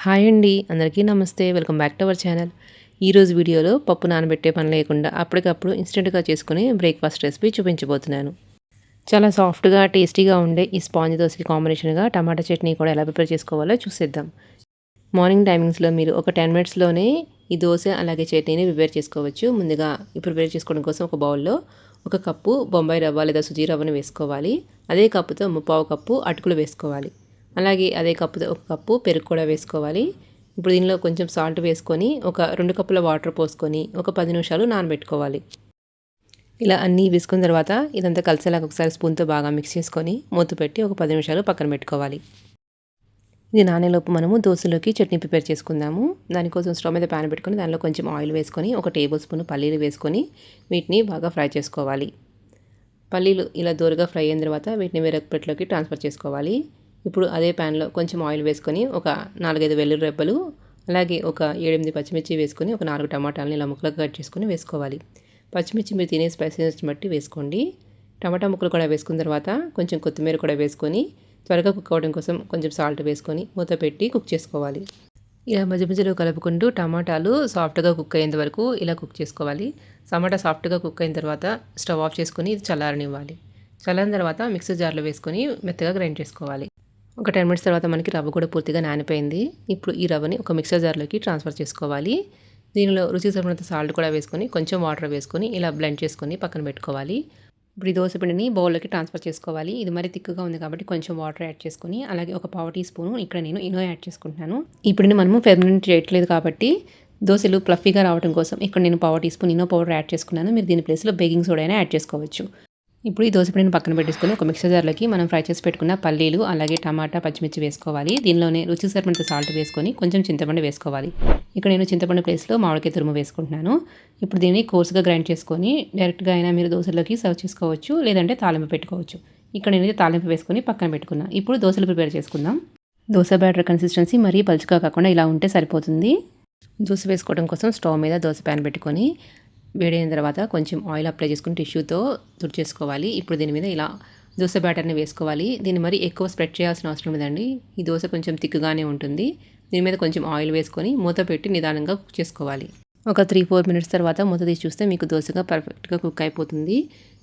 Hi అండి, అందరికీ నమస్తే. Welcome back to our channel. ఈరోజు వీడియోలో పప్పు నానబెట్టే పని లేకుండా అప్పటికప్పుడు ఇన్స్టెంట్గా చేసుకుని బ్రేక్ఫాస్ట్ రెసిపీ చూపించబోతున్నాను. చాలా సాఫ్ట్గా టేస్టీగా ఉండే ఈ స్పాంజ్ దోశకి కాంబినేషన్గా టమాటా చట్నీ కూడా ఎలా ప్రిపేర్ చేసుకోవాలో చూసేద్దాం. మార్నింగ్ టైమింగ్స్లో మీరు ఒక 10 మినిట్స్లోనే ఈ దోశ అలాగే చట్నీని ప్రిపేర్ చేసుకోవచ్చు. ముందుగా ఈ ప్రిపేర్ చేసుకోవడం కోసం ఒక బౌల్లో 1 కప్పు బొంబాయి రవ్వ లేదా సుజీ రవ్వను వేసుకోవాలి. అదే కప్పుతో 3/4 కప్పు అటుకులు వేసుకోవాలి. అలాగే అదే కప్పుతో 1 కప్పు పెరుగు కూడా వేసుకోవాలి. ఇప్పుడు దీనిలో కొంచెం సాల్ట్ వేసుకొని ఒక 2 కప్పుల వాటర్ పోసుకొని ఒక 10 నిమిషాలు నానబెట్టుకోవాలి. ఇలా అన్నీ వేసుకున్న తర్వాత ఇదంతా కలిసేలాగా ఒకసారి స్పూన్తో బాగా మిక్స్ చేసుకొని మూత పెట్టి ఒక 10 నిమిషాలు పక్కన పెట్టుకోవాలి. ఇది నానేలోపు మనము దోశలోకి చట్నీ ప్రిపేర్ చేసుకుందాము. దానికోసం స్టవ్ మీద ప్యాన్ పెట్టుకొని దానిలో కొంచెం ఆయిల్ వేసుకొని 1 టేబుల్ స్పూన్ పల్లీలు వేసుకొని వీటిని బాగా ఫ్రై చేసుకోవాలి. పల్లీలు ఇలా దోరగా ఫ్రై అయిన తర్వాత వీటిని వేరొక ప్లేట్లోకి ట్రాన్స్ఫర్ చేసుకోవాలి. ఇప్పుడు అదే ప్యాన్లో కొంచెం ఆయిల్ వేసుకొని ఒక 4-5 వెల్లుల్లి రెబ్బలు అలాగే ఒక 7-8 పచ్చిమిర్చి వేసుకొని ఒక 4 టమాటాలని ఇలా ముక్కలుగా కట్ చేసుకొని వేసుకోవాలి. పచ్చిమిర్చి మీరు తినే స్పైసీనెస్ బట్టి వేసుకోండి. టమాటా ముక్కలు కూడా వేసుకున్న తర్వాత కొంచెం కొత్తిమీర కూడా వేసుకొని త్వరగా కుక్ అవ్వడం కోసం కొంచెం సాల్ట్ వేసుకొని మూత పెట్టి కుక్ చేసుకోవాలి. ఇలా మధ్య మధ్యలో కలుపుకుంటూ టమాటాలు సాఫ్ట్గా కుక్ అయ్యేంత వరకు ఇలా కుక్ చేసుకోవాలి. టమాటా సాఫ్ట్గా కుక్ అయిన తర్వాత స్టవ్ ఆఫ్ చేసుకొని ఇది చల్లారనివ్వాలి. చల్లారిన తర్వాత మిక్సర్ జార్లో వేసుకొని మెత్తగా గ్రైండ్ చేసుకోవాలి. ఒక 10 మినిట్స్ తర్వాత మనకి రవ్వ కూడా పూర్తిగా నానిపోయింది. ఇప్పుడు ఈ రవ్వని ఒక మిక్సర్ జార్లోకి ట్రాన్స్ఫర్ చేసుకోవాలి. దీనిలో రుచికి సరిపడినంత సాల్ట్ కూడా వేసుకొని కొంచెం వాటర్ వేసుకొని ఇలా బ్లెండ్ చేసుకొని పక్కన పెట్టుకోవాలి. ఇప్పుడు ఈ దోశ పిండిని బౌల్లోకి ట్రాన్స్ఫర్ చేసుకోవాలి. ఇది మరి తిక్కుగా ఉంది కాబట్టి కొంచెం వాటర్ యాడ్ చేసుకొని అలాగే ఒక 1/4 టీ స్పూన్ ఇక్కడ నేను ఇనో యాడ్ చేసుకుంటున్నాను. ఈ పిండిని మనము ఫెర్మెంట్ చేయట్లేదు కాబట్టి దోశలు ఫ్లఫీగా రావడం కోసం ఇక్కడ నేను 1/4 teaspoon Eno powder add చేసుకున్నాను. మీరు దీని ప్లేస్లో బేకింగ్ సోడా అయినా యాడ్ చేసుకోవచ్చు. ఇప్పుడు ఈ దోశ పిండిని పక్కన పెట్టేసుకొని ఒక మిక్సర్ జార్లోకి మనం ఫ్రై చేసి పెట్టుకున్న పల్లీలు అలాగే టమాటా పచ్చిమిర్చి వేసుకోవాలి. దీనిలోనే రుచికి సరిపడినంత సాల్ట్ వేసుకొని కొంచెం చింతపండు వేసుకోవాలి. ఇక్కడ నేను చింతపండు ప్లేస్లో మామిడికాయ తురుము వేసుకుంటున్నాను. ఇప్పుడు దీన్ని కోర్స్గా గ్రైండ్ చేసుకొని డైరెక్ట్గా అయినా మీరు దోశలోకి సర్వ్ చేసుకోవచ్చు, లేదంటే తాలింపు పెట్టుకోవచ్చు. ఇక్కడ నేనైతే తాలింపు వేసుకొని పక్కన పెట్టుకున్నాను. ఇప్పుడు దోశలు ప్రిపేర్ చేసుకుందాం. దోశ బ్యాటర్ కన్సిస్టెన్సీ మరీ పలుచగా కాకుండా ఇలా ఉంటే సరిపోతుంది. దోశ వేసుకోవడం కోసం స్టవ్ మీద దోశ ప్యాన్ పెట్టుకొని వేడైన తర్వాత కొంచెం ఆయిల్ అప్లై చేసుకుని టిష్యూతో తుడిచేసుకోవాలి. ఇప్పుడు దీని మీద ఇలా దోశ బ్యాటర్ని వేసుకోవాలి. దీన్ని మరి ఎక్కువ స్ప్రెడ్ చేయాల్సిన అవసరం లేదండి. ఈ దోశ కొంచెం తిక్కుగానే ఉంటుంది. దీని మీద కొంచెం ఆయిల్ వేసుకొని మూత పెట్టి నిదానంగా కుక్ చేసుకోవాలి. ఒక 3-4 మినిట్స్ తర్వాత మూత తీసి చూస్తే మీకు దోశగా పర్ఫెక్ట్గా కుక్ అయిపోతుంది.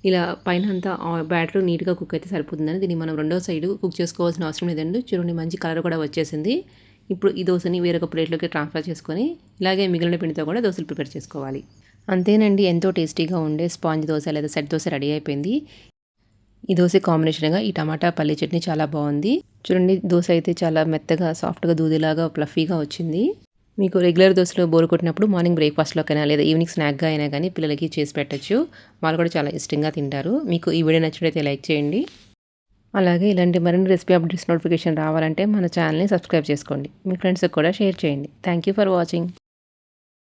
ఇలా పైన అంతా బ్యాటర్ నీట్గా కుక్ అయితే సరిపోతుందని దీన్ని మనం రెండో సైడ్ కుక్ చేసుకోవాల్సిన అవసరం లేదండి. చూడండి, మంచి కలర్ కూడా వచ్చేసింది. ఇప్పుడు ఈ దోశని వేరొక ప్లేట్లోకి ట్రాన్స్ఫర్ చేసుకొని ఇలాగే మిగిలిన పిండితో కూడా దోశలు ప్రిపేర్ చేసుకోవాలి. అంతేనండి, ఎంతో టేస్టీగా ఉండే స్పాంజ్ దోశ లేదా సెట్ దోశ రెడీ అయిపోయింది. ఈ దోశ కాంబినేషన్గా ఈ టమాటా పల్లీ చట్నీ చాలా బాగుంది. చూడండి, దోశ అయితే చాలా మెత్తగా సాఫ్ట్గా దూదిలాగా ఫ్లఫీగా వచ్చింది. మీకు రెగ్యులర్ దోశలో బోర్ కొట్టినప్పుడు మార్నింగ్ బ్రేక్ఫాస్ట్లోకైనా లేదా ఈవినింగ్ స్నాక్గా అయినా కానీ పిల్లలకి చేసి పెట్టచ్చు. వాళ్ళు కూడా చాలా ఇష్టంగా తింటారు. మీకు ఈ వీడియో నచ్చినట్లయితే లైక్ చేయండి. అలాగే ఇలాంటి మరిన్ని రెసిపీ అప్డేట్స్ నోటిఫికేషన్ రావాలంటే మన ఛానల్ని సబ్స్క్రైబ్ చేసుకోండి. మీ ఫ్రెండ్స్కి కూడా షేర్ చేయండి. Thank you for watching.